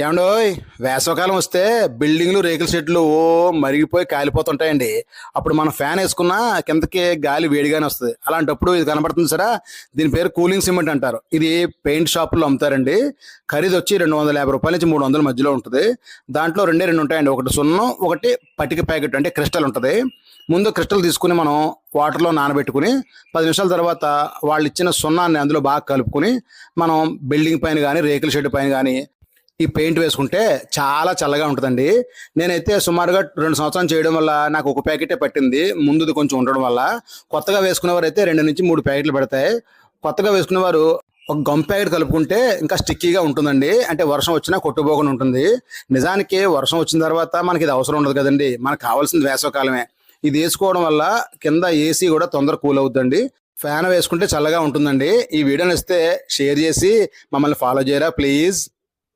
ఏమండోయ్, వేసవకాలం వస్తే బిల్డింగ్లు రేకుల షెడ్లు మరిగిపోయి కాలిపోతుంటాయండి. అప్పుడు మనం ఫ్యాన్ వేసుకున్నా కిందకి గాలి వేడిగానే వస్తుంది. అలాంటప్పుడు ఇది కనబడుతుంది సరే, దీని పేరు కూలింగ్ సిమెంట్ అంటారు. ఇది పెయింట్ షాపుల్లో అమ్ముతారండి. ఖరీదు వచ్చి 250 రూపాయల నుంచి 300 మధ్యలో ఉంటుంది. దాంట్లో రెండే రెండు ఉంటాయండి, ఒకటి సున్నం, ఒకటి పటిక ప్యాకెట్ అంటే క్రిస్టల్ ఉంటుంది. ముందు క్రిస్టల్ తీసుకుని మనం వాటర్లో నానబెట్టుకుని 10 నిమిషాల తర్వాత వాళ్ళు ఇచ్చిన సున్నాన్ని అందులో బాగా కలుపుకుని మనం బిల్డింగ్ పైన కానీ రేకుల షెడ్ పైన కానీ ఈ పెయింట్ వేసుకుంటే చాలా చల్లగా ఉంటుందండి. నేనైతే సుమారుగా 2 సంవత్సరాలు చేయడం వల్ల నాకు ఒక ప్యాకెటే పట్టింది, ముందుది కొంచెం ఉండడం వల్ల. కొత్తగా వేసుకునేవారు అయితే 2 నుంచి 3 ప్యాకెట్లు పెడతాయి. కొత్తగా వేసుకునేవారు ఒక గమ్ ప్యాకెట్ కలుపుకుంటే ఇంకా స్టిక్కీగా ఉంటుందండి. అంటే వర్షం వచ్చినా కొట్టుపోకుండా ఉంటుంది. నిజానికి వర్షం వచ్చిన తర్వాత మనకి ఇది అవసరం ఉండదు కదండి, మనకు కావాల్సింది వేసవకాలమే. ఇది వేసుకోవడం వల్ల కింద ఏసీ కూడా తొందర కూల్ అవుతుందండి. ఫ్యాన్ వేసుకుంటే చల్లగా ఉంటుందండి. ఈ వీడియోని ఇస్తే షేర్ చేసి మమ్మల్ని ఫాలో చేయరా ప్లీజ్.